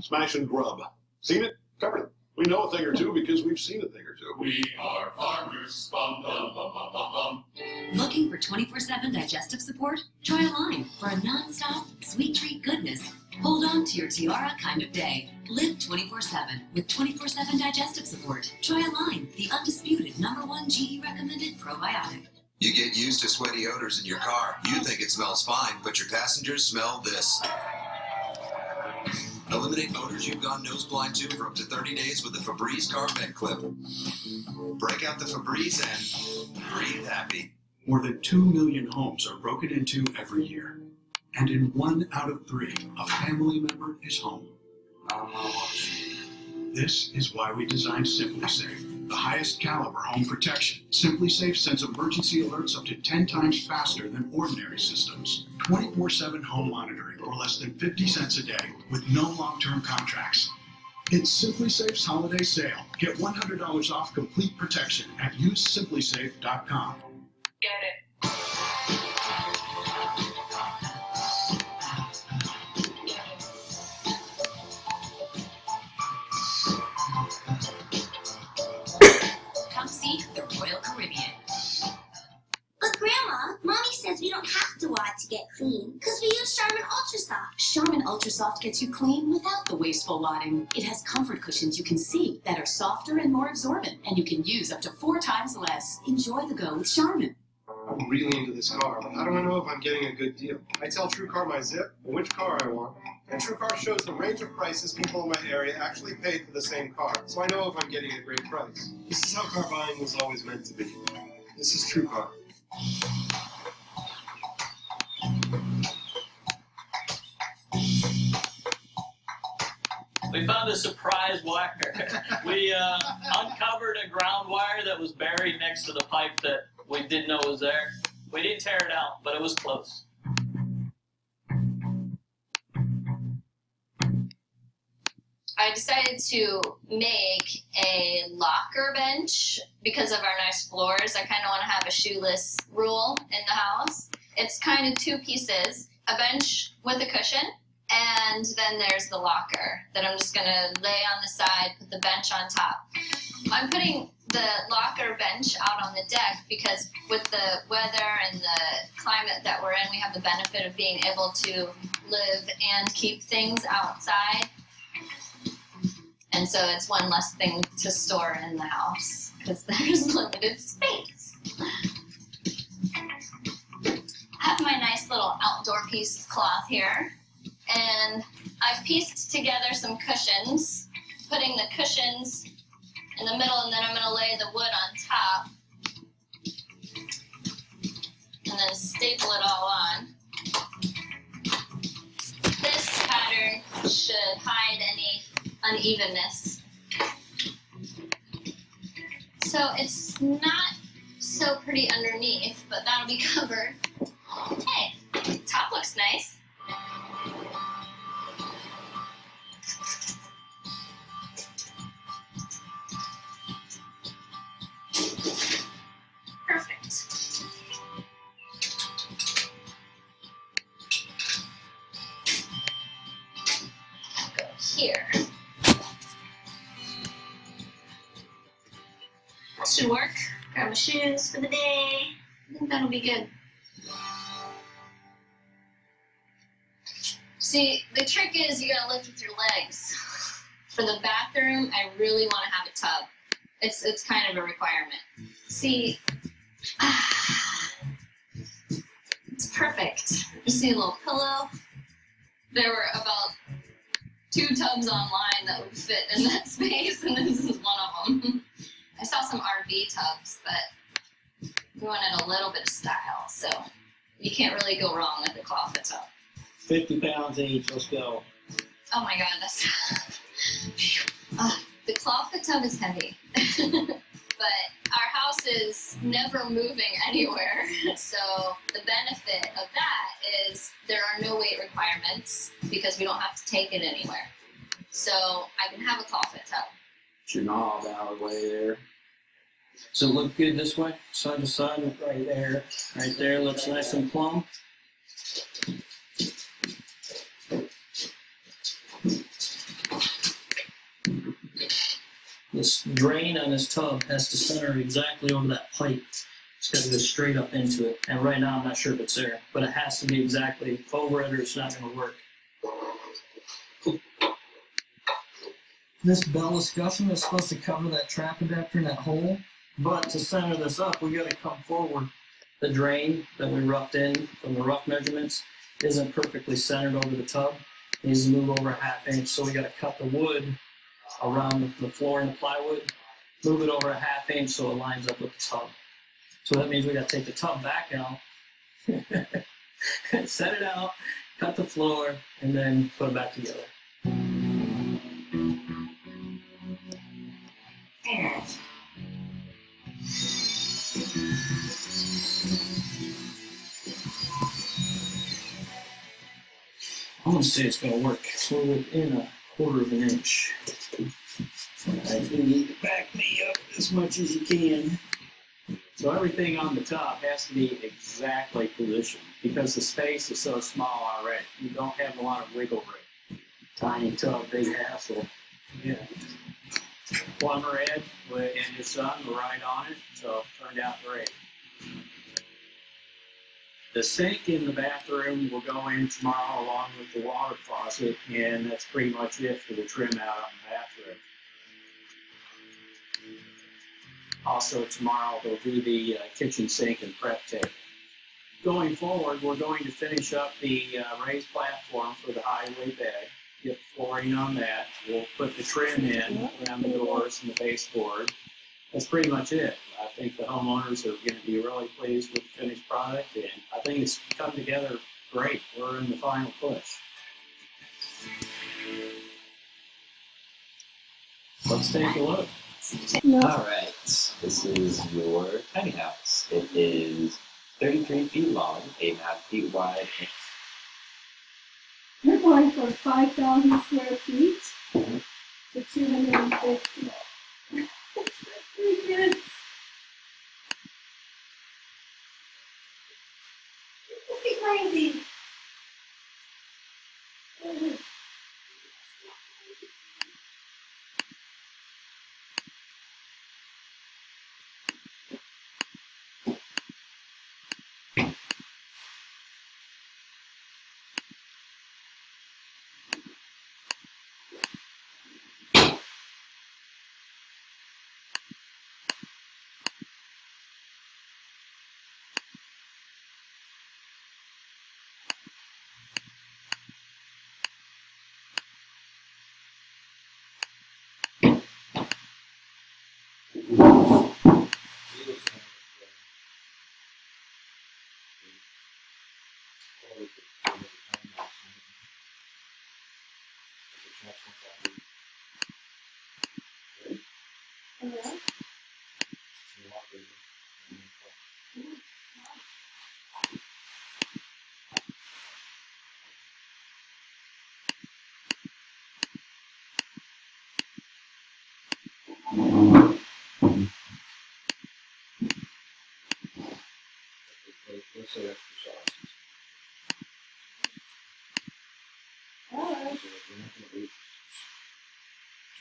Smash and Grub. Seen it? Covered it. We know a thing or two because we've seen a thing or two. We are farmers. Bum, bum, bum, bum, bum, bum. Looking for 24/7 digestive support? Try Align for a non-stop, sweet treat goodness. Hold on to your Tiara kind of day. Live 24/7 with 24/7 digestive support. Try Align, the undisputed #1 GE recommended probiotic. You get used to sweaty odors in your car. You think it smells fine, but your passengers smell this. Eliminate odors you've gone nose blind to for up to 30 days with the Febreze Car Vent Clip. Break out the Febreze and breathe happy. More than 2 million homes are broken into every year. And in 1 out of 3, a family member is home. This is why we designed SimpliSafe, the highest caliber home protection. SimpliSafe sends emergency alerts up to 10 times faster than ordinary systems. 24/7 home monitoring for less than 50 cents a day with no long-term contracts. It's SimpliSafe's holiday sale. Get $100 off complete protection at usesimplisafe.com. Get it. Come see the Royal Caribbean. But Grandma, Mommy says we don't have to wash to get clean because we use Charmin Ultra Soft. Charmin Ultra Soft gets you clean without the wasteful wadding. It has comfort cushions you can see that are softer and more absorbent, and you can use up to 4 times less. Enjoy the go with Charmin. I'm really into this car, but how do I know if I'm getting a good deal? I tell TrueCar my zip and which car I want, and TrueCar shows the range of prices people in my area actually paid for the same car, so I know if I'm getting a great price. This is how car buying was always meant to be. This is TrueCar. We found a surprise wire. We uncovered a ground wire that was buried next to the pipe that we didn't know was there. We didn't tear it out, but it was close. I decided to make a locker bench because of our nice floors. I kind of want to have a shoeless rule in the house. It's kind of 2 pieces, a bench with a cushion, and then there's the locker that I'm just going to lay on the side, put the bench on top. I'm putting the locker bench out on the deck because with the weather and the climate that we're in, we have the benefit of being able to live and keep things outside. And so it's one less thing to store in the house because there's limited space. I have my nice little outdoor piece of cloth here. And I've pieced together some cushions, putting the cushions in the middle, and then I'm going to lay the wood on top. And then staple it all on. This pattern should hide any unevenness. So it's not so pretty underneath, but that'll be covered. Hey, top looks nice. Perfect. Go here. That should work. Grab my shoes for the day. I think that'll be good. See, the trick is you gotta lift with your legs. For the bathroom, I really want to have a tub. It's kind of a requirement. See, it's perfect. You see a little pillow. There were about 2 tubs online that would fit in that space, and this is one of them. I saw some RV tubs, but we wanted a little bit of style, so you can't really go wrong with a clawfoot tub. 50 pounds each, let's go. Oh my god, that's... the clawfoot tub is heavy. But our house is never moving anywhere, so the benefit of that is there are no weight requirements because we don't have to take it anywhere. So I can have a clawfoot tub. Put your knob out of the way there. So look good this way, side to side, right there. Right there, looks nice and plumb. This drain on this tub has to center exactly over that pipe. It's got to go straight up into it. And right now I'm not sure if it's there, but it has to be exactly over it or it's not going to work. This bell escutcheon is supposed to cover that trap adapter in that hole, but to center this up, we got to come forward. The drain that we roughed in from the rough measurements isn't perfectly centered over the tub. It needs to move over a ½ inch, so we got to cut the wood around the floor and the plywood, move it over a ½ inch so it lines up with the tub. So that means we got to take the tub back out, set it out, cut the floor, and then put it back together. I'm going to say it's going to work. We're within a ½ inch. You need to back me up as much as you can. So everything on the top has to be exactly positioned because the space is so small already. You don't have a lot of wiggle room. Tiny tub, big hassle. Yeah. Plumber Ed and his son were right on it, so it turned out great. The sink in the bathroom will go in tomorrow along with the water faucet, and that's pretty much it for the trim out on the bathroom. Also tomorrow they'll do the kitchen sink and prep table. Going forward, we're going to finish up the raised platform for the highway bed, get flooring on that. We'll put the trim in around the doors and the baseboard. That's pretty much it. I think the homeowners are going to be really pleased with the finished product, and I think it's come together great. We're in the final push. Let's take a look. Alright, this is your tiny house. It is 33 feet long, 8.5 feet wide. You're going for 5,000 square feet for 250. Kids. This is crazy.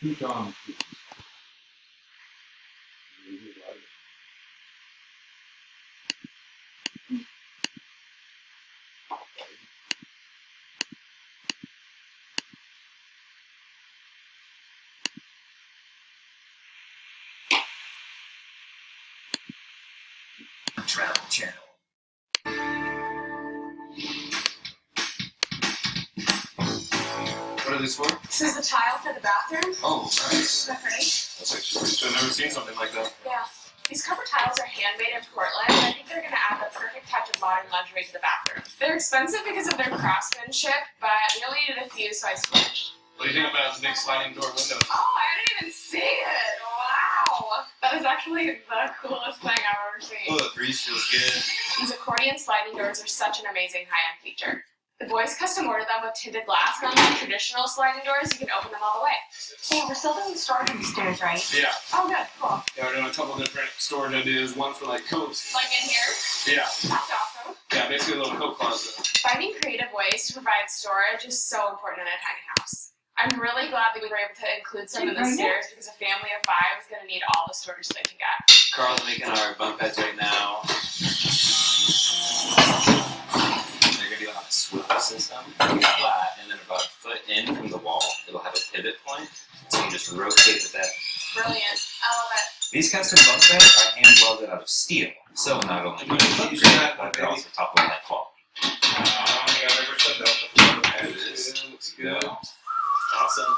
Two donkeys. Travel Channel. What are these for? This is the tile for the bathroom. Oh, nice. Isn't that great? That's actually pretty sweet. I've never seen something like that. Yeah. These cover tiles are handmade in Portland, and I think they're going to add the perfect touch of modern luxury to the bathroom. They're expensive because of their craftsmanship, but we only needed a few, so I switched. What do you think about the big sliding door window? Oh, I didn't even see it! Wow! That is actually the coolest thing I've ever seen. Oh, the breeze feels good. These accordion sliding doors are such an amazing high-end feature. The boys custom ordered them with tinted glass, and unlike traditional sliding doors, you can open them all the way. Hey, we're still doing storage upstairs, right? Yeah. Oh, good, cool. Yeah, we're doing a couple different storage ideas. One for like coats. Like in here? Yeah. That's awesome. Yeah, basically a little coat closet. Finding creative ways to provide storage is so important in a tiny house. I'm really glad that we were able to include some in the stairs because a family of 5 is going to need all the storage they can get. Carl's making our bunk beds right now. They're going to be on a swivel system, flat, and then about a foot in from the wall, it'll have a pivot point, so you just rotate with that. Brilliant. I love it. These custom bunk beds are hand welded out of steel, so not only can you use that, but they're also top of that quality. Looks good. Awesome.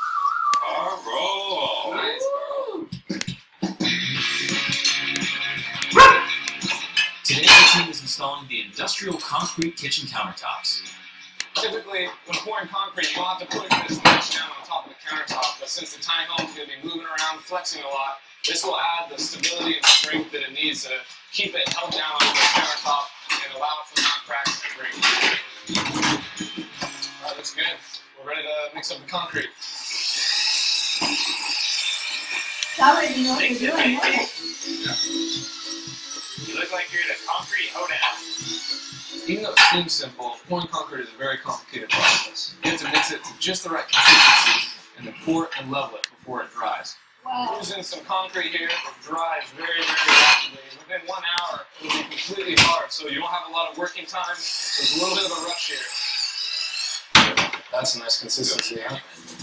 Roll. Nice, Today the team is installing the industrial concrete kitchen countertops. Typically, when pouring concrete, you'll have to put this mesh down on top of the countertop, but since the tiny home is going to be moving around, flexing a lot, this will add the stability and strength that it needs to keep it held down on the countertop and allow it from not cracking and breaking. Alright, looks good. We're ready to mix up the concrete. Already know what you're doing, Yeah. You look like you're in a concrete hoedown. Even though it seems simple, pouring concrete is a very complicated process. You have to mix it to just the right consistency and then pour it and level it before it dries. Wow. Using some concrete here, it dries very, very rapidly. Within 1 hour, it will be completely hard, so you don't have a lot of working time. There's a little bit of a rush here. That's a nice consistency, huh?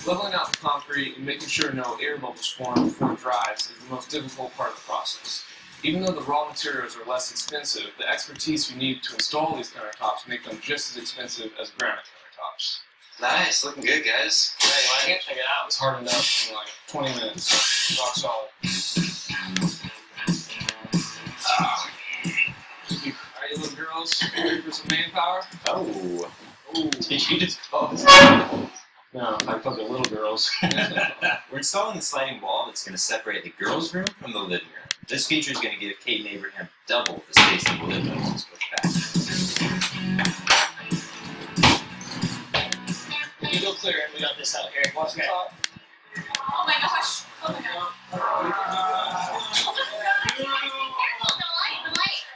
Leveling out the concrete and making sure no air bubbles form before it dries is the most difficult part of the process. Even though the raw materials are less expensive, the expertise we need to install these countertops make them just as expensive as granite countertops. Nice, looking good, guys. Yeah, you like it? Check it out. It's hardened up in like 20 minutes. Rock solid. Alright, you little girls, ready for some manpower? Oh. Ooh. Did you just call this? No, I called it little girls. We're installing a sliding wall that's going to separate the girls' room from the living room. This feature is going to give Kate and Abraham double the space in the living room once pushed back. You go clear and we got this out here. Watch the top. Oh my gosh. Oh my god.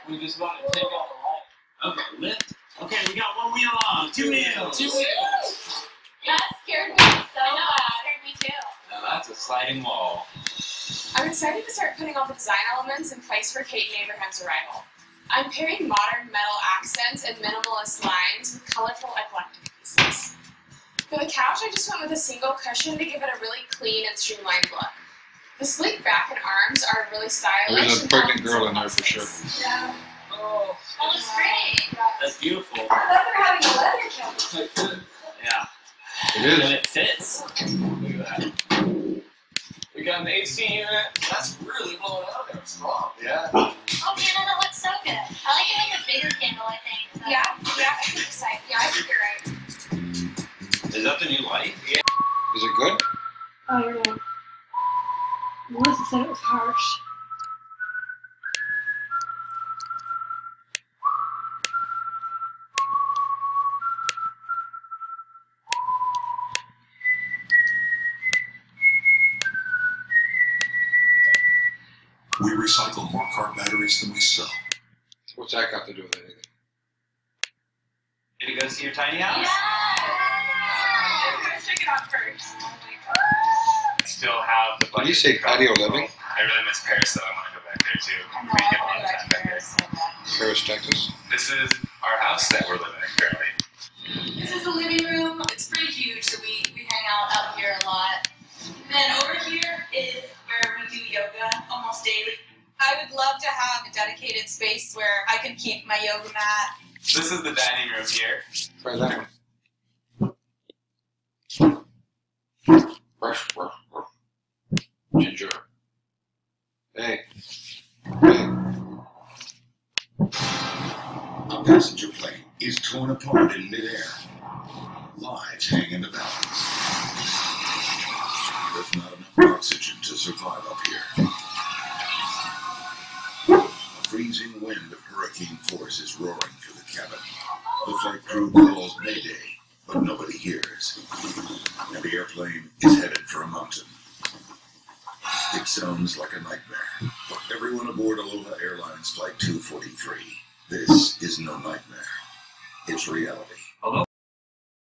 We just want to take off the wall. Okay, lift. Okay, we got 1 wheel on. 2 wheels. 2 wheels. That scared me so bad. Scared me too. Now that's a sliding wall. I'm excited to start putting all the design elements in place for Kate and Abraham's arrival. I'm pairing modern metal accents and minimalist lines with colorful eclectic pieces. For the couch, I just went with a single cushion to give it a really clean and streamlined look. The sleek back and arms are really stylish. There's a pregnant girl in there for sure. Yeah. Oh, that looks great. That's beautiful. I love her having a leather jacket. tight fit. Yeah. It is. And it fits. Look at that. We got an AC unit. That's really blowing out there. It's strong. Yeah. Oh, Hannah, that looks so good. I like it with a bigger candle, I think. Yeah, I think so. Yeah, I think you're right. Is that the new light? Is it good? I don't know. Melissa said it was harsh. We recycle more car batteries than we sell. What's that got to do with anything? Did you go see your tiny house? Let's check it out first. I still have the Did you say patio living? I really miss Paris, so I want to go back there too. We get a lot of time back there. Paris, Texas? This is our house that we're living in currently. This is the living room. It's pretty huge, so we hang out here a lot. Then over here is where we do yoga almost daily. I would love to have a dedicated space where I can keep my yoga mat. This is the dining room here. Try that one. Brush. Ginger. Hey. A passenger plane is torn apart in midair. Lives hang in the balance. There's not enough oxygen to survive up here. A freezing wind of hurricane force is roaring through the cabin. The flight crew calls Mayday, but nobody hears. And the airplane is headed for a mountain. It sounds like a nightmare. For everyone aboard Aloha Airlines Flight 243, this is no nightmare. It's reality.